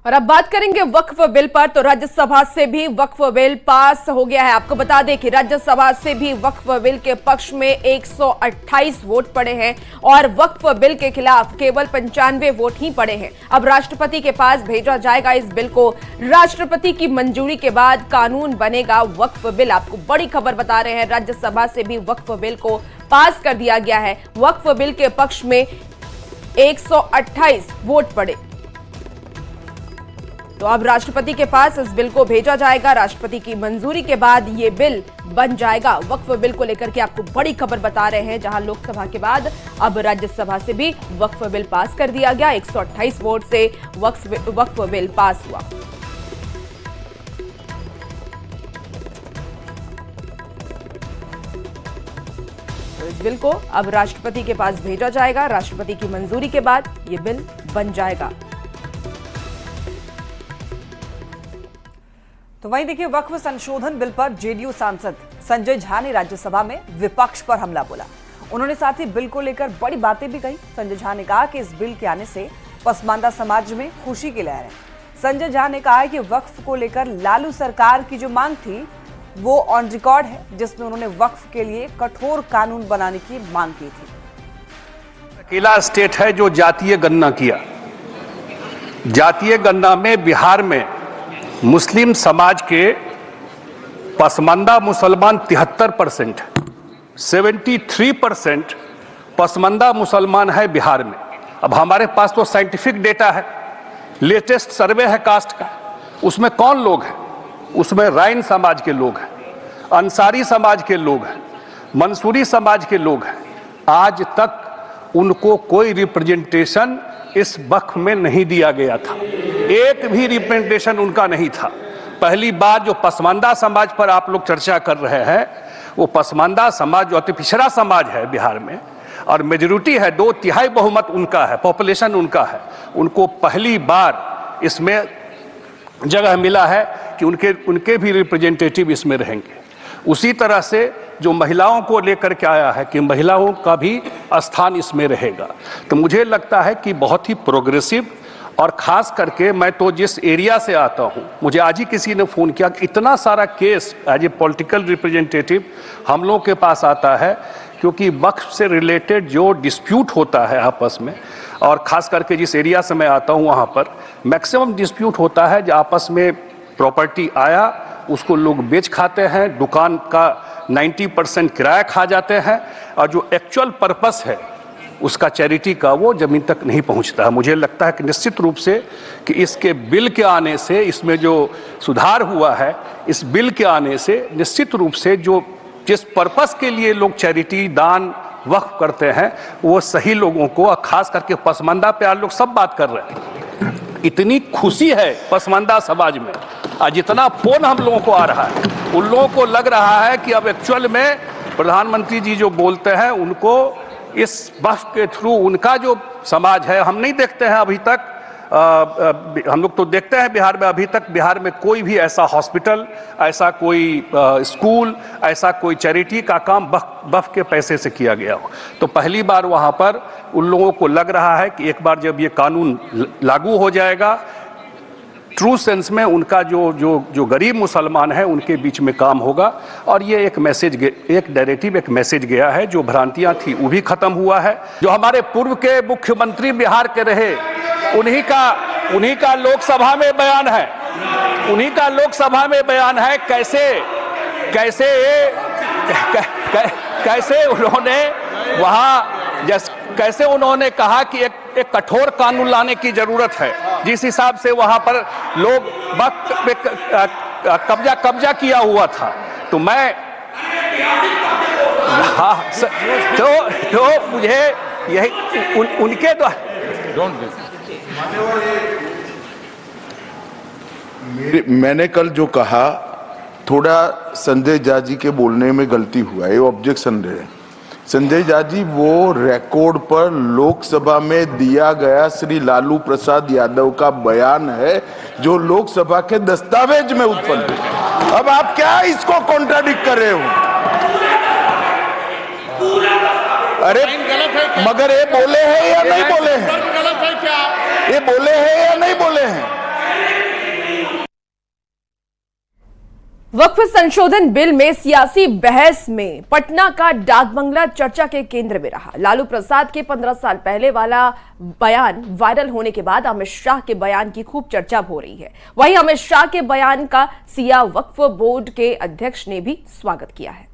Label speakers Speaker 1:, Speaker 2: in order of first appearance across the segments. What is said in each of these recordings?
Speaker 1: और अब बात करेंगे वक्फ बिल पर। तो राज्यसभा से भी वक्फ बिल पास हो गया है। आपको बता दें कि राज्यसभा से भी वक्फ बिल के पक्ष में 128 वोट पड़े हैं और वक्फ बिल के खिलाफ केवल 95 वोट ही पड़े हैं। अब राष्ट्रपति के पास भेजा जाएगा इस बिल को। राष्ट्रपति की मंजूरी के बाद कानून बनेगा वक्फ बिल। आपको बड़ी खबर बता रहे हैं, राज्यसभा से भी वक्फ बिल को पास कर दिया गया है। वक्फ बिल के पक्ष में 128 वोट पड़े। तो अब राष्ट्रपति के पास इस बिल को भेजा जाएगा। राष्ट्रपति की मंजूरी के बाद ये बिल बन जाएगा। वक्फ बिल को लेकर के आपको बड़ी खबर बता रहे हैं, जहां लोकसभा के बाद अब राज्यसभा से भी वक्फ बिल पास कर दिया गया। 128 वोट से वक्फ बिल पास हुआ। तो इस बिल को अब राष्ट्रपति के पास भेजा जाएगा। राष्ट्रपति की मंजूरी के बाद ये बिल बन जाएगा।
Speaker 2: तो वहीं देखिए, वक्फ संशोधन बिल पर जेडीयू सांसद संजय झा ने राज्यसभा में विपक्ष पर हमला बोला। उन्होंने साथ ही बिल को लेकर बड़ी बातें भी कही। संजय झा ने कहा कि इस बिल के आने से पसमानदा समाज में खुशी की लहर है। संजय झा ने कहा कि वक्फ को लेकर लालू सरकार की जो मांग थी वो ऑन रिकॉर्ड है, जिसमें उन्होंने वक्फ के लिए कठोर कानून बनाने की मांग की थी।
Speaker 3: अकेला स्टेट है जो जातीय गणना किया। जातीय गणना में बिहार में मुस्लिम समाज के पसमानदा मुसलमान 73% है। 73% पसमानदा मुसलमान है बिहार में। अब हमारे पास तो साइंटिफिक डेटा है, लेटेस्ट सर्वे है कास्ट का। उसमें कौन लोग हैं? उसमें राइन समाज के लोग हैं, अंसारी समाज के लोग हैं, मंसूरी समाज के लोग हैं। आज तक उनको कोई रिप्रेजेंटेशन इस वक्फ में नहीं दिया गया था। एक भी रिप्रेजेंटेशन उनका नहीं था। पहली बात जो पसमानदा समाज पर आप लोग चर्चा कर रहे हैं, वो पसमानदा समाज जो अति पिछड़ा समाज है बिहार में और मेजॉरिटी है, 2/3 बहुमत उनका है, पॉपुलेशन उनका है। उनको पहली बार इसमें जगह मिला है कि उनके भी रिप्रेजेंटेटिव इसमें रहेंगे। उसी तरह से जो महिलाओं को लेकर के आया है कि महिलाओं का भी स्थान इसमें रहेगा। तो मुझे लगता है कि बहुत ही प्रोग्रेसिव, और खास करके मैं तो जिस एरिया से आता हूं, मुझे आज ही किसी ने फ़ोन किया कि इतना सारा case as a political representative हम लोगों के पास आता है, क्योंकि वक्फ से रिलेटेड जो डिस्प्यूट होता है आपस में, और ख़ास करके जिस एरिया से मैं आता हूं वहाँ पर मैक्सिमम डिस्प्यूट होता है जो आपस में प्रॉपर्टी आया उसको लोग बेच खाते हैं, दुकान का 90% किराया खा जाते हैं, और जो एक्चुअल पर्पस है उसका चैरिटी का वो ज़मीन तक नहीं पहुंचता है। मुझे लगता है कि निश्चित रूप से कि इसके बिल के आने से, इसमें जो सुधार हुआ है, इस बिल के आने से निश्चित रूप से जो जिस पर्पस के लिए लोग चैरिटी दान वक्फ करते हैं वो सही लोगों को, और खास करके पसमानदा पे आप लोग सब बात कर रहे हैं। इतनी खुशी है पसमानदा समाज में, और जितना फोन हम लोगों को आ रहा है, उन लोगों को लग रहा है कि अब एक्चुअल में प्रधानमंत्री जी जो बोलते हैं उनको इस वक्फ के थ्रू उनका जो समाज है, हम नहीं देखते हैं अभी तक, हम लोग तो देखते हैं बिहार में, अभी तक बिहार में कोई भी ऐसा हॉस्पिटल, ऐसा कोई स्कूल, ऐसा कोई चैरिटी का काम वक्फ के पैसे से किया गया हो। तो पहली बार वहाँ पर उन लोगों को लग रहा है कि एक बार जब ये कानून लागू हो जाएगा, ट्रू सेंस में उनका जो गरीब मुसलमान है उनके बीच में काम होगा। और ये एक मैसेज, एक नैरेटिव, एक मैसेज गया है। जो भ्रांतियां थी वो भी खत्म हुआ है। जो हमारे पूर्व के मुख्यमंत्री बिहार के रहे, उन्हीं का लोकसभा में बयान है, उन्हीं का लोकसभा में बयान है कैसे उन्होंने वहाँ कैसे उन्होंने कहा कि एक कठोर कानून लाने की जरूरत है, जिस हिसाब से वहां पर लोग वक्त पे कब्जा किया हुआ था। तो मैं तो मुझे यही उनके द्वारा
Speaker 4: मैंने कल जो कहा, थोड़ा संजय झा जी के बोलने में गलती हुआ है, ऑब्जेक्शन रहे। संजय झा जी, वो रिकॉर्ड पर लोकसभा में दिया गया श्री लालू प्रसाद यादव का बयान है जो लोकसभा के दस्तावेज में उत्पन्न है। अब आप क्या इसको कॉन्ट्राडिक्ट कर रहे हो? अरे मगर ये बोले हैं या नहीं बोले हैं? ये बोले हैं या नहीं बोले हैं?
Speaker 1: वक्फ संशोधन बिल में सियासी बहस में पटना का डाक बंगला चर्चा के केंद्र में रहा। लालू प्रसाद के 15 साल पहले वाला बयान वायरल होने के बाद अमित शाह के बयान की खूब चर्चा हो रही है। वहीं अमित शाह के बयान का सिया वक्फ बोर्ड के अध्यक्ष ने भी स्वागत किया है।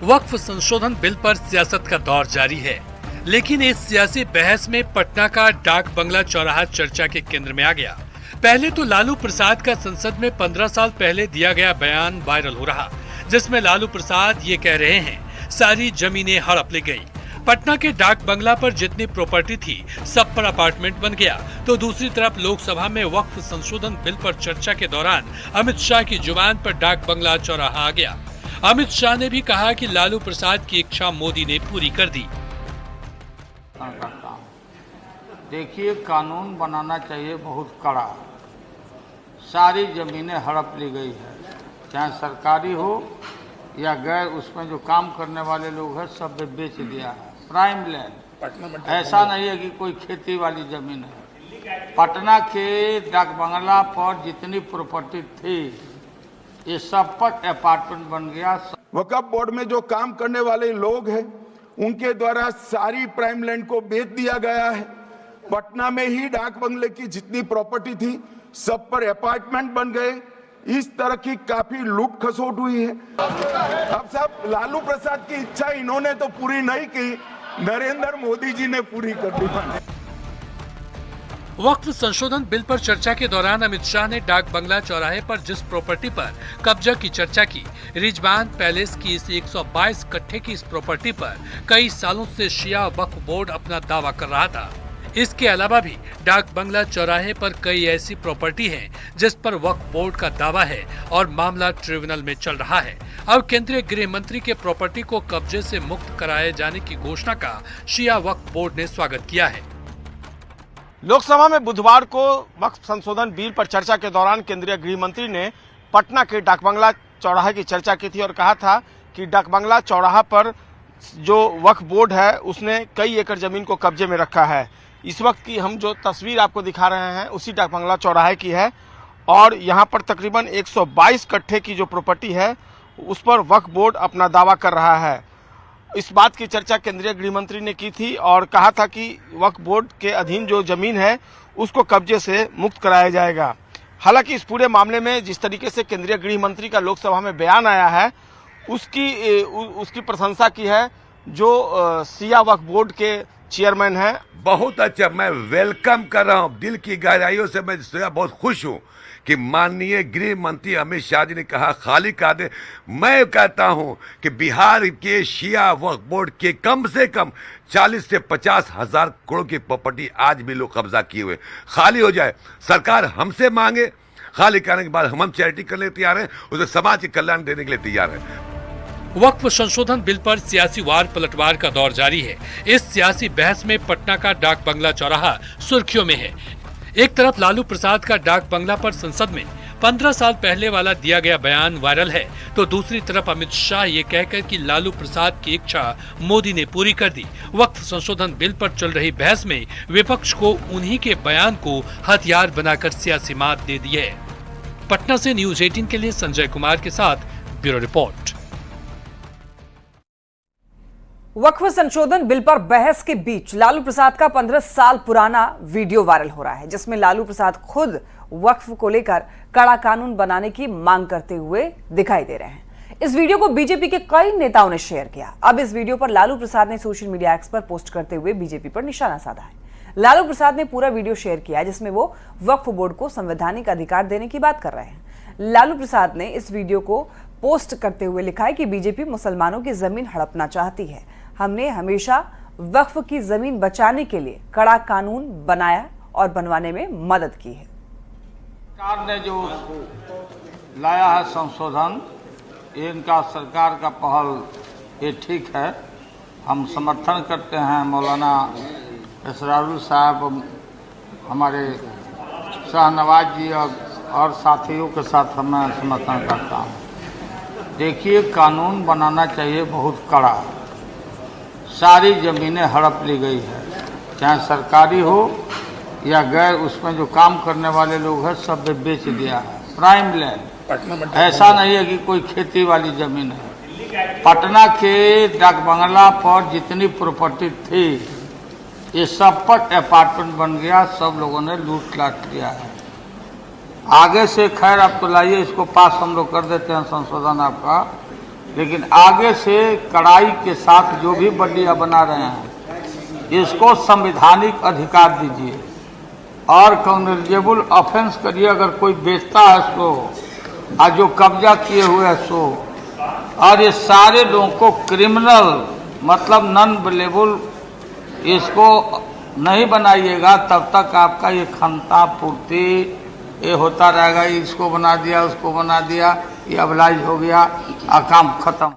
Speaker 5: वक्फ संशोधन बिल पर सियासत का दौर जारी है, लेकिन इस सियासी बहस में पटना का डाक बंगला चौराहा चर्चा के केंद्र में आ गया। पहले तो लालू प्रसाद का संसद में 15 साल पहले दिया गया बयान वायरल हो रहा, जिसमें लालू प्रसाद ये कह रहे हैं सारी जमीनें हड़प ली गई। पटना के डाक बंगला पर जितनी प्रॉपर्टी थी सब पर अपार्टमेंट बन गया। तो दूसरी तरफ लोकसभा में वक्फ संशोधन बिल पर चर्चा के दौरान अमित शाह की जुबान पर डाक बंगला चौराहा आ गया। अमित शाह ने भी कहा कि लालू प्रसाद की इच्छा मोदी ने पूरी कर दी।
Speaker 6: करता हूँ, देखिए कानून बनाना चाहिए बहुत कड़ा। सारी जमीनें हड़प ली गई है, चाहे सरकारी हो या गैर, उसमें जो काम करने वाले लोग हैं सब बेच दिया है। प्राइम लैंड, ऐसा नहीं है कि कोई खेती वाली जमीन है। पटना के डाक बंगला पर जितनी प्रॉपर्टी थी ये सब पर अपार्टमेंट बन गया।
Speaker 4: वक्फ बोर्ड में जो काम करने वाले लोग हैं उनके द्वारा सारी प्राइम लैंड को बेच दिया गया है। पटना में ही डाक बंगले की जितनी प्रॉपर्टी थी सब पर अपार्टमेंट बन गए। इस तरह की काफी लूट खसोट हुई है। अब साहब लालू प्रसाद की इच्छा इन्होंने तो पूरी नहीं की, नरेंद्र मोदी जी ने पूरी कर दी।
Speaker 5: वक्फ संशोधन बिल पर चर्चा के दौरान अमित शाह ने डाक बंगला चौराहे पर जिस प्रॉपर्टी पर कब्जा की चर्चा की, रिजवान पैलेस की इस 122 कट्ठे की इस प्रॉपर्टी पर कई सालों से शिया वक्फ बोर्ड अपना दावा कर रहा था। इसके अलावा भी डाक बंगला चौराहे पर कई ऐसी प्रॉपर्टी हैं जिस पर वक्फ बोर्ड का दावा है और मामला ट्रिब्यूनल में चल रहा है। अब केंद्रीय गृह मंत्री के प्रॉपर्टी को कब्जे से मुक्त कराए जाने की घोषणा का शिया वक्फ बोर्ड ने स्वागत किया है।
Speaker 7: लोकसभा में बुधवार को वक्फ संशोधन बिल पर चर्चा के दौरान केंद्रीय गृह मंत्री ने पटना के डाक बंगला चौराहे की चर्चा की थी और कहा था कि डाक बंगला चौराहा पर जो वक्फ बोर्ड है उसने कई एकड़ जमीन को कब्जे में रखा है। इस वक्त की हम जो तस्वीर आपको दिखा रहे हैं उसी डाक बंगला चौराहे की है और यहाँ पर तकरीबन 122 कट्ठे की जो प्रॉपर्टी है उस पर वक्फ बोर्ड अपना दावा कर रहा है। इस बात की चर्चा केंद्रीय गृह मंत्री ने की थी और कहा था कि वक्फ बोर्ड के अधीन जो जमीन है उसको कब्जे से मुक्त कराया जाएगा। हालांकि इस पूरे मामले में जिस तरीके से केंद्रीय गृह मंत्री का लोकसभा में बयान आया है उसकी प्रशंसा की है जो सिया वक्फ बोर्ड के चेयरमैन हैं।
Speaker 8: बहुत अच्छा, मैं वेलकम कर रहा हूं, दिल की गहराइयों से मैं बहुत खुश हूं कि माननीय गृह मंत्री अमित शाह जी ने कहा खाली कर दे। मैं कहता हूं कि बिहार के शिया वक्फ बोर्ड के कम से कम 40 से 50 हजार करोड़ की प्रॉपर्टी आज भी लोग कब्जा किए हुए, खाली हो जाए। सरकार हमसे मांगे, खाली करने के बाद हम चैरिटी करने तैयार हैं, उसे समाज के कल्याण देने के लिए तैयार हैं।
Speaker 5: वक्फ संशोधन बिल पर सियासी वार पलटवार का दौर जारी है। इस सियासी बहस में पटना का डाक बंगला चौराहा सुर्खियों में है। एक तरफ लालू प्रसाद का डाक बंगला पर संसद में 15 साल पहले वाला दिया गया बयान वायरल है, तो दूसरी तरफ अमित शाह ये कहकर कि लालू प्रसाद की इच्छा मोदी ने पूरी कर दी। वक्फ संशोधन बिल पर चल रही बहस में विपक्ष को उन्हीं के बयान को हथियार बनाकर सियासी मात दे दी है। पटना से न्यूज 18 के लिए संजय कुमार के साथ ब्यूरो रिपोर्ट।
Speaker 2: वक्फ संशोधन बिल पर बहस के बीच लालू प्रसाद का 15 साल पुराना वीडियो वायरल हो रहा है, जिसमें लालू प्रसाद खुद वक्फ को लेकर कड़ा कानून बनाने की मांग करते हुए दिखाई दे रहे हैं। इस वीडियो को बीजेपी के कई नेताओं ने शेयर किया। अब इस वीडियो पर लालू प्रसाद ने सोशल मीडिया एक्स पर पोस्ट करते हुए बीजेपी पर निशाना साधा है। लालू प्रसाद ने पूरा वीडियो शेयर किया जिसमें वो वक्फ बोर्ड को संवैधानिक अधिकार देने की बात कर रहे हैं। लालू प्रसाद ने इस वीडियो को पोस्ट करते हुए लिखा है कि बीजेपी मुसलमानों की जमीन हड़पना चाहती है। हमने हमेशा वक्फ की जमीन बचाने के लिए कड़ा कानून बनाया और बनवाने में मदद की है।
Speaker 6: सरकार ने जो लाया है संशोधन, इनका सरकार का पहल ये ठीक है, हम समर्थन करते हैं। मौलाना इसरारुल साहब, हमारे शाहनवाज जी और साथियों के साथ मैं समर्थन करता हूँ। देखिए कानून बनाना चाहिए बहुत कड़ा। सारी जमीनें हड़प ली गई है, चाहे सरकारी हो या गैर उसमें जो काम करने वाले लोग हैं सब बेच दिया है। प्राइम लैंड, ऐसा नहीं है कि कोई खेती वाली जमीन है। पटना के डाक बंगला पर जितनी प्रॉपर्टी थी ये सब पर अपार्टमेंट बन गया, सब लोगों ने लूट लाट लिया है। आगे से खैर आप तो लाइए, इसको पास हम लोग कर देते हैं संशोधन आपका, लेकिन आगे से कड़ाई के साथ जो भी बल्लियाँ बना रहे हैं इसको संवैधानिक अधिकार दीजिए और कॉग्निजेबल ऑफेंस करिए अगर कोई बेचता है सो, और जो कब्जा किए हुए है सो, और ये सारे लोगों को क्रिमिनल मतलब नॉन अवेलेबल इसको नहीं बनाइएगा तब तक आपका ये खंता पूर्ति ये होता रहेगा। इसको बना दिया, उसको बना दिया, ये अबलाइज हो गया, काम खत्म।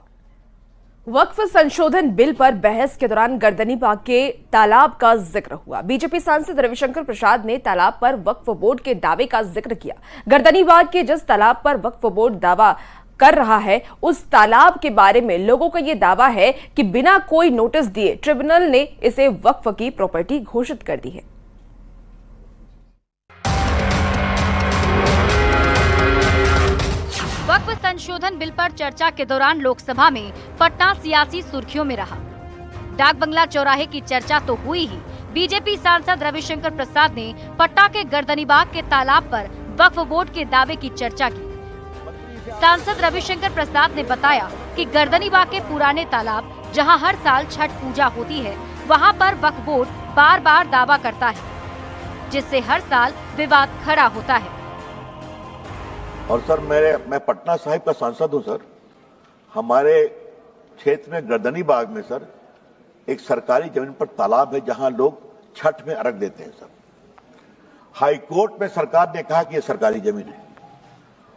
Speaker 1: वक्फ संशोधन बिल पर बहस के दौरान गर्दनीबाग के तालाब का जिक्र हुआ। बीजेपी सांसद रविशंकर प्रसाद ने तालाब पर वक्फ बोर्ड के दावे का जिक्र किया। गर्दनीबाग के जिस तालाब पर वक्फ बोर्ड दावा कर रहा है उस तालाब के बारे में लोगों का यह दावा है कि बिना कोई नोटिस दिए ट्रिब्यूनल ने इसे वक्फ की प्रॉपर्टी घोषित कर दी है।
Speaker 9: वक्फ संशोधन बिल पर चर्चा के दौरान लोकसभा में पटना सियासी सुर्खियों में रहा। डाक बंगला चौराहे की चर्चा तो हुई ही, बीजेपी सांसद रविशंकर प्रसाद ने पटना के गर्दनीबाग के तालाब पर वक्फ बोर्ड के दावे की चर्चा की। सांसद रविशंकर प्रसाद ने बताया कि गर्दनीबाग के पुराने तालाब जहां हर साल छठ पूजा होती है, वहां पर वक्फ बोर्ड बार बार दावा करता है, जिससे हर साल विवाद खड़ा होता है।
Speaker 10: और सर मैं पटना साहिब का सांसद हूं सर। हमारे क्षेत्र में गर्दनीबाग में सर एक सरकारी जमीन पर तालाब है जहां लोग छठ में अर्घ देते हैं सर। हाई कोर्ट में सरकार ने कहा कि यह सरकारी जमीन है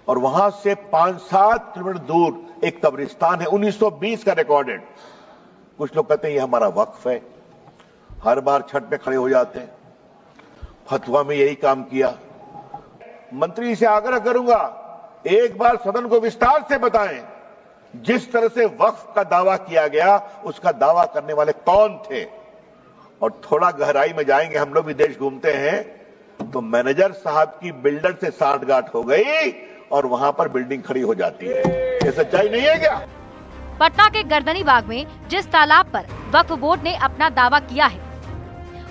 Speaker 10: और वहां से 5-7 किलोमीटर दूर एक कब्रिस्तान है, 1920 का रिकॉर्डेड। कुछ लोग कहते हैं ये हमारा वक्फ है, हर बार छठ में खड़े हो जाते हैं। फतवा में यही काम किया। मंत्री से आग्रह करूंगा एक बार सदन को विस्तार से बताएं जिस तरह से वक्फ का दावा किया गया उसका दावा करने वाले कौन थे। और थोड़ा गहराई में जाएंगे, हम लोग भी देश घूमते हैं तो मैनेजर साहब की बिल्डर से साठगांठ हो गई और वहां पर बिल्डिंग खड़ी हो जाती है। ये सच्चाई नहीं है क्या?
Speaker 9: पटना के गर्दनीबाग में जिस तालाब पर वक्फ बोर्ड ने अपना दावा किया है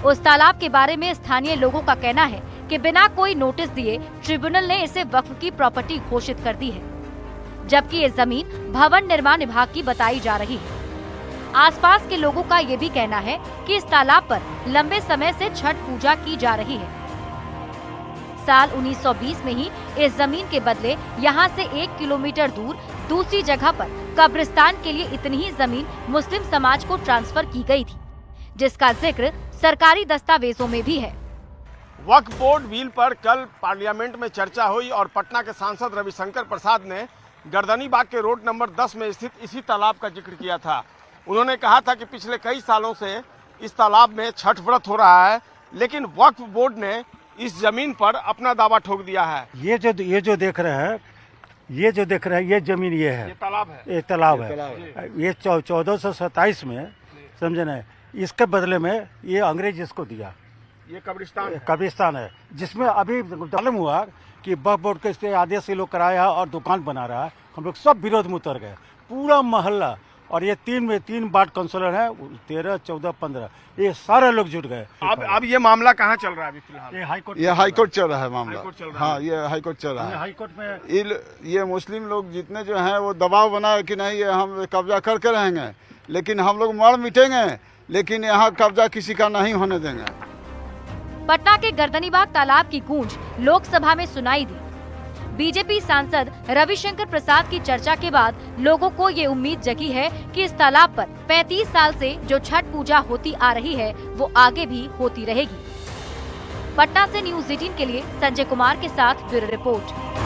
Speaker 9: उस तालाब के बारे में स्थानीय लोगों का कहना है कि बिना कोई नोटिस दिए ट्रिब्यूनल ने इसे वक्फ की प्रॉपर्टी घोषित कर दी है, जबकि ये जमीन भवन निर्माण विभाग की बताई जा रही है। आसपास के लोगों का ये भी कहना है कि इस तालाब पर लंबे समय से छठ पूजा की जा रही है। साल 1920 में ही इस जमीन के बदले यहाँ से 1 किलोमीटर दूर दूसरी जगह पर कब्रिस्तान के लिए इतनी ही जमीन मुस्लिम समाज को ट्रांसफर की गई थी, जिसका जिक्र सरकारी दस्तावेजों में भी है।
Speaker 7: वक्फ बोर्ड बिल पर कल पार्लियामेंट में चर्चा हुई और पटना के सांसद रविशंकर प्रसाद ने गर्दनीबाग के रोड नंबर 10 में स्थित इसी तालाब का जिक्र किया था। उन्होंने कहा था कि पिछले कई सालों से इस तालाब में छठ व्रत हो रहा है, लेकिन वक्फ बोर्ड ने इस जमीन पर अपना दावा ठोक दिया है।
Speaker 11: ये जो देख रहे हैं ये जमीन ये है, ये तालाब है। ये 1427 में समझे ना, इसके बदले में ये अंग्रेज इसको दिया।
Speaker 7: ये
Speaker 11: कब्रिस्तान है जिसमें अभी मालूम हुआ कि वक्फ बोर्ड के इसके आदेश से लोग कराया और दुकान बना रहा है। हम लोग सब विरोध में उतर गए, पूरा मोहल्ला। और ये 3 वार्ड काउंसिलर है, 13, 14, 15, ये सारे लोग जुट गए।
Speaker 7: अब ये मामला कहाँ चल रहा है अभी फिलहाल?
Speaker 11: ये
Speaker 12: हाई कोर्ट चल रहा है मामला।
Speaker 7: हाँ,
Speaker 12: ये हाई कोर्ट चल रहा है।
Speaker 11: हाई कोर्ट में
Speaker 12: ये मुस्लिम लोग जितने जो हैं वो दबाव बनाए कि नहीं ये हम कब्जा करके रहेंगे, लेकिन हम लोग मर मिटेंगे, लेकिन यहाँ कब्जा किसी का नहीं होने देंगे।
Speaker 9: पटना के गर्दनीबाग तालाब की गूंज लोकसभा में सुनाई दी। बीजेपी सांसद रविशंकर प्रसाद की चर्चा के बाद लोगों को ये उम्मीद जगी है कि इस तालाब पर 35 साल से जो छठ पूजा होती आ रही है वो आगे भी होती रहेगी। पटना से न्यूज़ 18 के लिए संजय कुमार के साथ ब्यूरो रिपोर्ट।